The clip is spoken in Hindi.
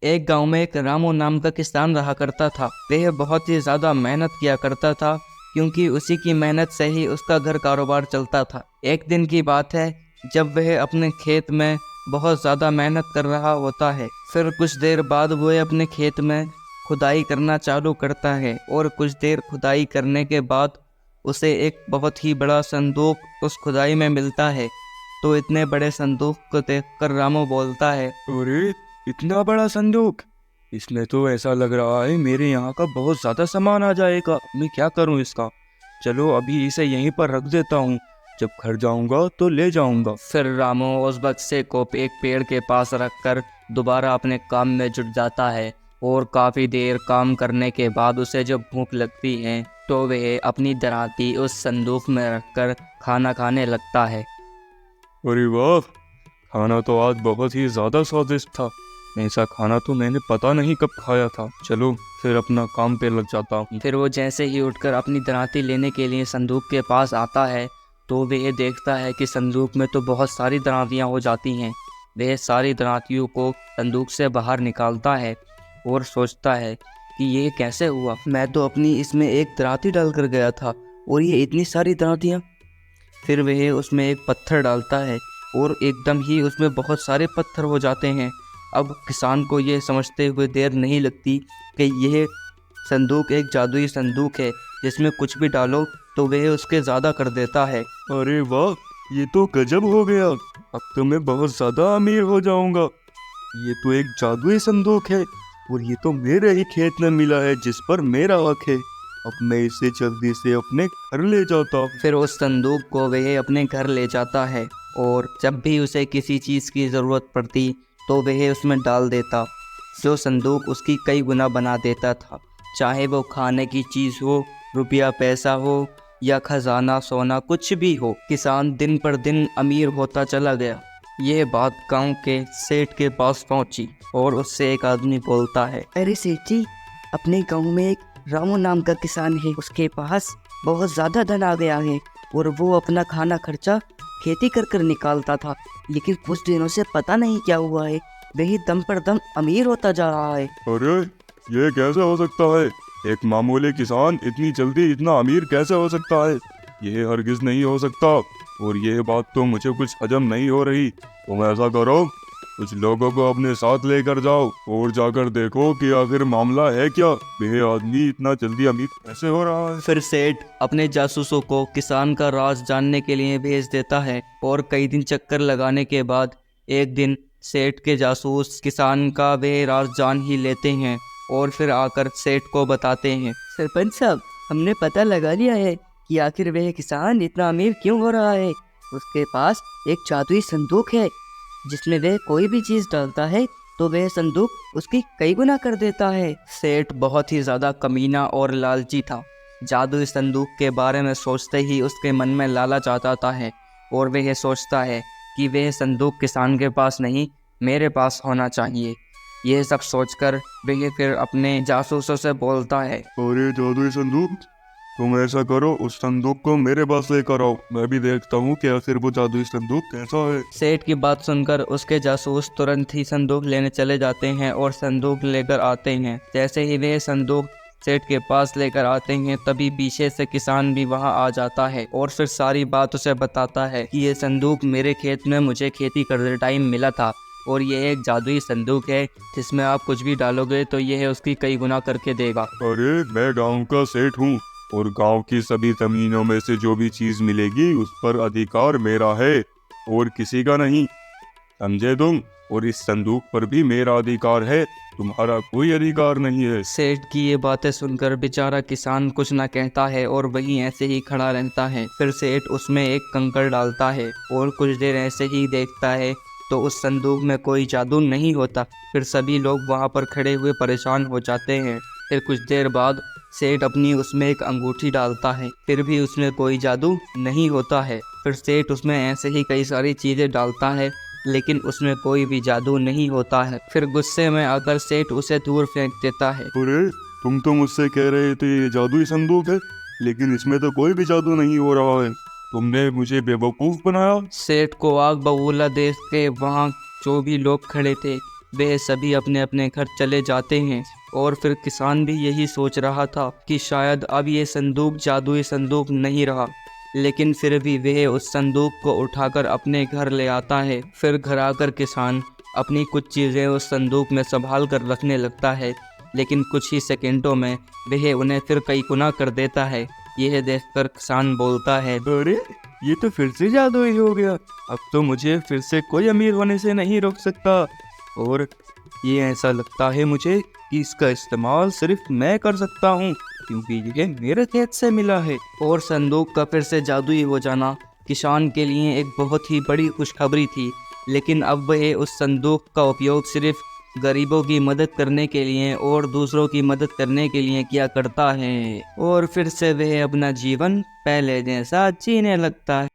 एक गांव में एक रामू नाम का किसान रहा करता था। वह बहुत ही ज़्यादा मेहनत किया करता था, क्योंकि उसी की मेहनत से ही उसका घर कारोबार चलता था। एक दिन की बात है, जब वह अपने खेत में बहुत ज़्यादा मेहनत कर रहा होता है। फिर कुछ देर बाद वह अपने खेत में खुदाई करना चालू करता है, और कुछ देर खुदाई करने के बाद उसे एक बहुत ही बड़ा संदूक उस खुदाई में मिलता है। तो इतने बड़े संदूक को देखकर रामू बोलता है, अरे, इतना बड़ा संदूक! इसमें तो ऐसा लग रहा है मेरे यहाँ का बहुत ज्यादा सामान आ जाएगा। मैं क्या करूँ इसका? चलो अभी इसे यहीं पर रख देता हूँ, जब घर जाऊंगा तो ले जाऊंगा। फिर रामू उस बक्से को एक पेड़ के पास रखकर दोबारा अपने काम में जुट जाता है। और काफ़ी देर काम करने के बाद उसे जब भूख लगती है, तो वह अपनी दराती उस संदूक में रखकर खाना खाने लगता है। अरे वाह! खाना तो आज बहुत ही ज्यादा स्वादिष्ट था। ऐसा खाना तो मैंने पता नहीं कब खाया था। चलो फिर अपना काम पे लग जाता हूँ। फिर वो जैसे ही उठकर अपनी दराती लेने के लिए संदूक के पास आता है, तो वह देखता है कि संदूक में तो बहुत सारी दरातियाँ हो जाती हैं। वह सारी दरातियों को संदूक से बाहर निकालता है और सोचता है कि ये कैसे हुआ। मैं तो अपनी इसमें एक दराती डाल कर गया था, और ये इतनी सारी दरातियाँ। फिर वह उसमें एक पत्थर डालता है, और एकदम ही उसमें बहुत सारे पत्थर हो जाते हैं। अब किसान को ये समझते हुए देर नहीं लगती कि यह संदूक एक जादुई संदूक है, जिसमें कुछ भी डालो तो वह उसके ज़्यादा कर देता है। अरे वाह! ये तो गजब हो गया। अब तो मैं बहुत ज्यादा अमीर हो जाऊंगा। ये तो एक जादुई संदूक है, और ये तो मेरे ही खेत में मिला है जिस पर मेरा हक है। अब मैं इसे जल्दी से अपने घर ले जाता हूँ। फिर उस संदूक को वह अपने घर ले जाता है, और जब भी उसे किसी चीज़ की ज़रूरत पड़ती तो वह उसमें डाल देता। जो संदूक उसकी कई गुना बना देता था, चाहे वो खाने की चीज़ हो, रुपया पैसा हो, या खजाना सोना, कुछ भी हो। किसान दिन पर दिन अमीर होता चला गया। यह बात गांव के सेठ के पास पहुंची, और उससे एक आदमी बोलता है, अरे सेठ जी, अपने गांव में एक रामू नाम का किसान है। उसके पास बहुत ज़्यादा धन आ गया है, और वो अपना खाना खर्चा खेती कर कर निकालता था। लेकिन कुछ दिनों से पता नहीं क्या हुआ है, वही दम पर दम अमीर होता जा रहा है। अरे, ये कैसे हो सकता है? एक मामूली किसान इतनी जल्दी इतना अमीर कैसे हो सकता है? यह हरगिज नहीं हो सकता। और यह बात तो मुझे कुछ हजम नहीं हो रही। तुम ऐसा करो, कुछ लोगों को अपने साथ लेकर जाओ और जाकर देखो कि आखिर मामला है क्या। यह आदमी इतना जल्दी अमीर कैसे हो रहा है? फिर सेठ अपने जासूसों को किसान का राज जानने के लिए भेज देता है, और कई दिन चक्कर लगाने के बाद एक दिन सेठ के जासूस किसान का वह राज जान ही लेते हैं, और फिर आकर सेठ को बताते हैं। सरपंच साहब, हमने पता लगा लिया है कि आखिर वह किसान इतना अमीर क्यों हो रहा है। उसके पास एक जादुई संदूक है, जिसमें वह कोई भी चीज़ डालता है तो वह संदूक उसकी कई गुना कर देता है। सेठ बहुत ही ज़्यादा कमीना और लालची था। जादुई संदूक के बारे में सोचते ही उसके मन में लालच आ जाता है, और वह सोचता है कि वह संदूक किसान के पास नहीं, मेरे पास होना चाहिए। यह सब सोचकर वह फिर अपने जासूसों से बोलता है, अरे जादुई संदूक, तुम ऐसा करो, उस संदूक को मेरे पास लेकर आओ। मैं भी देखता हूँ कि आखिर वो जादुई संदूक कैसा है। सेठ की बात सुनकर उसके जासूस तुरंत ही संदूक लेने चले जाते हैं, और संदूक लेकर आते हैं। जैसे ही वे संदूक सेठ के पास लेकर आते हैं, तभी पीछे से किसान भी वहां आ जाता है, और फिर सारी बात उसे बताता है कि ये संदूक मेरे खेत में मुझे खेती करते टाइम मिला था, और ये एक जादुई संदूक है, जिसमें आप कुछ भी डालोगे तो यह उसकी कई गुना करके देगा। अरे, मैं गांव का सेठ हूँ, और गांव की सभी जमीनों में से जो भी चीज मिलेगी उस पर अधिकार मेरा है, और किसी का नहीं। समझे तुम? और इस संदूक पर भी मेरा अधिकार है, तुम्हारा कोई अधिकार नहीं है। सेठ की ये बातें सुनकर बेचारा किसान कुछ ना कहता है, और वहीं ऐसे ही खड़ा रहता है। फिर सेठ उसमें एक कंकड़ डालता है, और कुछ देर ऐसे ही देखता है, तो उस संदूक में कोई जादू नहीं होता। फिर सभी लोग वहाँ पर खड़े हुए परेशान हो जाते हैं। फिर कुछ देर बाद सेठ अपनी उसमें एक अंगूठी डालता है, फिर भी उसमें कोई जादू नहीं होता है। फिर सेठ उसमें ऐसे ही कई सारी चीज़ें डालता है, लेकिन उसमें कोई भी जादू नहीं होता है। फिर गुस्से में आकर सेठ उसे दूर फेंक देता है। अरे, तुम तो मुझसे कह रहे थे ये जादुई संदूक है, लेकिन इसमें तो कोई भी जादू नहीं हो रहा है। तुमने मुझे बेवकूफ बनाया। सेठ को आग बबूला देख के वहाँ जो भी लोग खड़े थे, वे सभी अपने अपने घर चले जाते हैं। और फिर किसान भी यही सोच रहा था कि शायद अब ये संदूक जादुई संदूक नहीं रहा, लेकिन फिर भी वह उस संदूक को उठाकर अपने घर ले आता है। फिर घर आकर किसान अपनी कुछ चीज़ें उस संदूक में संभाल कर रखने लगता है, लेकिन कुछ ही सेकंडों में वह उन्हें फिर कई गुना कर देता है। यह देखकर किसान बोलता है, अरे ये तो फिर से जादुई हो गया। अब तो मुझे फिर से कोई अमीर होने से नहीं रोक सकता। और ये ऐसा लगता है मुझे कि इसका इस्तेमाल सिर्फ मैं कर सकता हूँ, क्योंकि ये मेरे खेत से मिला है। और संदूक का फिर से जादुई हो जाना किसान के लिए एक बहुत ही बड़ी खुशखबरी थी। लेकिन अब वह उस संदूक का उपयोग सिर्फ गरीबों की मदद करने के लिए और दूसरों की मदद करने के लिए किया करता है। और फिर से वह अपना जीवन पहले जैसा जीने लगता है।